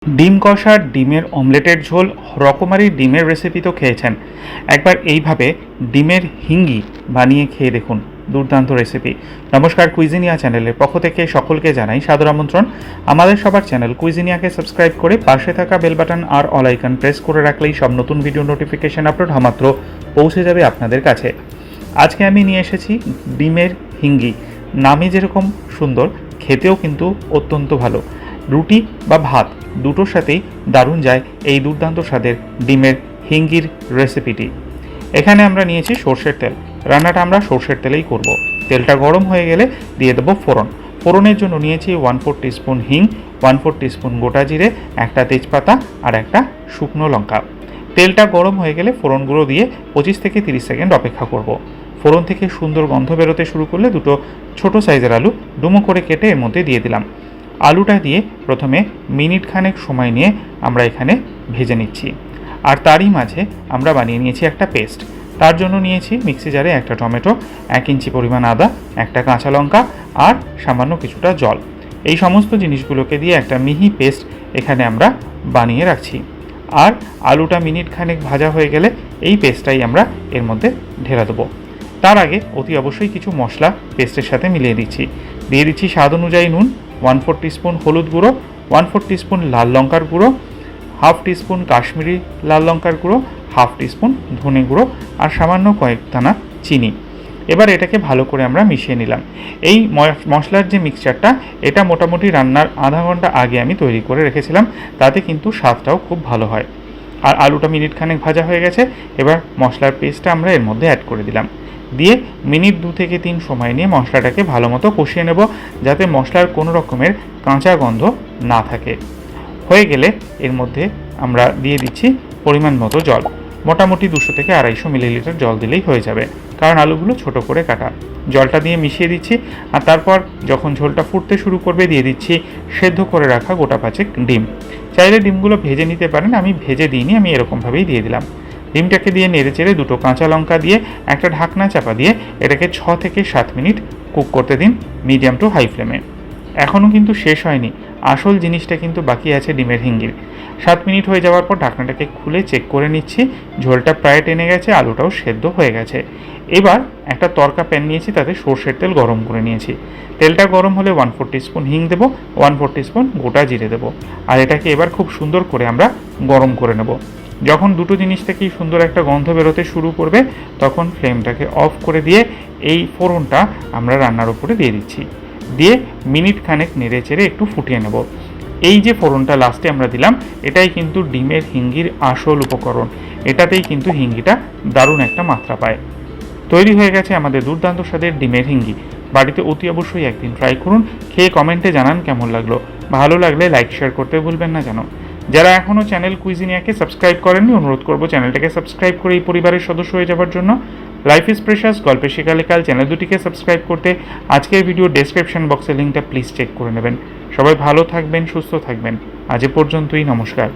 ডিম কষা, ডিমের অমলেটের ঝোল, রকমারি ডিমের রেসিপি তো খেয়েছেন। একবার এইভাবে ডিমের হিঙ্গি বানিয়ে খেয়ে দেখুন, দুর্দান্ত রেসিপি। নমস্কার, কুইজিনিয়া চ্যানেলের পক্ষ থেকে সকলকে জানাই সাদর আমন্ত্রণ। আমাদের সবার চ্যানেল কুইজিনিয়াকে সাবস্ক্রাইব করে পাশে থাকা বেল বাটন আর অল আইকন প্রেস করে রাখলেই সব নতুন ভিডিও নোটিফিকেশন আপলোড হওয়া মাত্র পৌঁছে যাবে আপনাদের কাছে। আজকে আমি নিয়ে এসেছি ডিমের হিঙ্গি। নামে যেরকম সুন্দর, খেতেও কিন্তু অত্যন্ত ভালো। রুটি বা ভাত দুটোর সাথেই দারুণ যায় এই দুর্দান্ত স্বাদের ডিমের হিঙ্গির রেসিপিটি। এখানে আমরা নিয়েছি সর্ষের তেল। রান্নাটা আমরা সর্ষের তেলেই করব। তেলটা গরম হয়ে গেলে দিয়ে দেবো ফোড়ন। ফোড়নের জন্য নিয়েছি 1/4 টিস্পুন হিং, 1/4 টিস্পুন গোটা জিরে, একটা তেজপাতা আর একটা শুকনো লঙ্কা। তেলটা গরম হয়ে গেলে ফোড়নগুলো দিয়ে 25 থেকে 30 সেকেন্ড অপেক্ষা করব। ফোড়ন থেকে সুন্দর গন্ধ বেরোতে শুরু করলে দুটো ছোট সাইজের আলু ডুমো করে কেটে এর মধ্যে দিয়ে দিলাম। আলুটা দিয়ে প্রথমে মিনিট খানেক সময় নিয়ে আমরা এখানে ভেজে নিচ্ছি। আর তারই মাঝে আমরা বানিয়ে নিয়েছি একটা পেস্ট। তার জন্য নিয়েছি মিক্সি জারে একটা টমেটো, 1 ইঞ্চি পরিমাণ আদা, একটা কাঁচা লঙ্কা আর সামান্য কিছুটা জল। এই সমস্ত জিনিসগুলোকে দিয়ে একটা মিহি পেস্ট এখানে আমরা বানিয়ে রাখছি। আর আলুটা মিনিট খানেক ভাজা হয়ে গেলে এই পেস্টটাই আমরা এর মধ্যে ঢেলে দেবো। তার আগে অতি অবশ্যই কিছু মশলা পেস্টের সাথে মিলিয়ে দিচ্ছি। দিয়ে দিচ্ছি স্বাদ অনুযায়ী নুন, 1/4 টিস্পুন হলুদ গুঁড়ো, 1/4 টিস্পুন লাল লঙ্কার গুঁড়ো, 1/2 টিস্পুন কাশ্মীরি লাল লঙ্কার গুঁড়ো, 1/2 টিস্পুন ধনে গুঁড়ো আর সামান্য কয়েক দানা চিনি। এবার এটাকে ভালো করে আমরা মিশিয়ে নিলাম। এই মশলার যে মিক্সচারটা, এটা মোটামুটি রান্নার আধা ঘন্টা আগে আমি তৈরি করে রেখেছিলাম। তাতে কিন্তু স্বাদটাও খুব ভালো হয়। আর আলুটা মিনিট খানেক ভাজা হয়ে গেছে। এবার মশলার পেস্টটা আমরা এর মধ্যে অ্যাড করে দিলাম। দিয়ে মিনিট 2 থেকে 3 সময় নিয়ে মশলাটাকে ভালো মতো কষিয়ে নেব, যাতে মশলার কোনো রকমের কাঁচা গন্ধ না থাকে। হয়ে গেলে এর মধ্যে আমরা দিয়ে দিচ্ছি পরিমাণ মতো জল। মোটামুটি 200 থেকে 250 মিলিলিটার জল দিলেই হয়ে যাবে, কারণ আলুগুলো ছোট করে কাটা। জলটা দিয়ে মিশিয়ে দিচ্ছি। আর তারপর যখন ঝোলটা ফুটতে শুরু করবে দিয়ে দিচ্ছি সেদ্ধ করে রাখা গোটা 5 ডিম। চাইলে ডিমগুলো ভেজে নিতে পারেন, আমি ভেজে দিইনি, আমি এরকমভাবেই দিয়ে দিলাম। ডিমটাকে দিয়ে নেড়ে চেড়ে দুটো কাঁচা লঙ্কা দিয়ে একটা ঢাকনা চাপা দিয়ে এটাকে 6 থেকে 7 মিনিট কুক করতে দিন, মিডিয়াম টু হাই ফ্লেমে। এখনও কিন্তু শেষ হয়নি, আসল জিনিসটা কিন্তু বাকি আছে ডিমের হিঙ্গির। 7 মিনিট হয়ে যাওয়ার পর ঢাকনাটাকে খুলে চেক করে নিচ্ছি। ঝোলটা প্রায় টেনে গেছে, আলুটাও সেদ্ধ হয়ে গেছে। এবার একটা তরকা প্যান নিয়েছি, তাতে সর্ষের তেল গরম করে নিয়েছি। তেলটা গরম হলে 1/4 টিস্পুন হিং দেবো, 1/4 টিস্পুন গোটা জিরে দেবো। আর এটাকে এবার খুব সুন্দর করে আমরা গরম করে নেব। যখন দুটো জিনিস থেকেই সুন্দর একটা গন্ধ বেরোতে শুরু করবে, তখন ফ্লেমটাকে অফ করে দিয়ে এই ফোড়নটা আমরা রান্নার উপরে দিয়ে দিচ্ছি। দিয়ে মিনিট খানেক নেড়ে চেড়ে একটু ফুটিয়ে নেব। এই যে ফোড়নটা লাস্টে আমরা দিলাম, এটাই কিন্তু ডিমের হিঙ্গির আসল উপকরণ। এটাতেই কিন্তু হিঙ্গিটা দারুণ একটা মাত্রা পায়। তৈরি হয়ে গেছে আমাদের দুর্দান্ত স্বাদের ডিমের হিঙ্গি। বাড়িতে অতি অবশ্যই একদিন ট্রাই করুন, খেয়ে কমেন্টে জানান কেমন লাগলো। ভালো লাগলে লাইক শেয়ার করতে ভুলবেন না যেন। যারা এখনও চ্যানেল কুইজিনিয়াকে সাবস্ক্রাইব করেননি, অনুরোধ করব চ্যানেলটাকে সাবস্ক্রাইব করে এই পরিবারের সদস্য হয়ে যাওয়ার জন্য। লাইফ ইজ প্রেশাস গল্পে শেখালে কাল চ্যানেল দুটিকে সাবস্ক্রাইব করতে আজকের ভিডিও ডেসক্রিপশন বক্সের লিঙ্কটা প্লিজ চেক করে নেবেন। সবাই ভালো থাকবেন, সুস্থ থাকবেন। আজ এ পর্যন্তই, নমস্কার।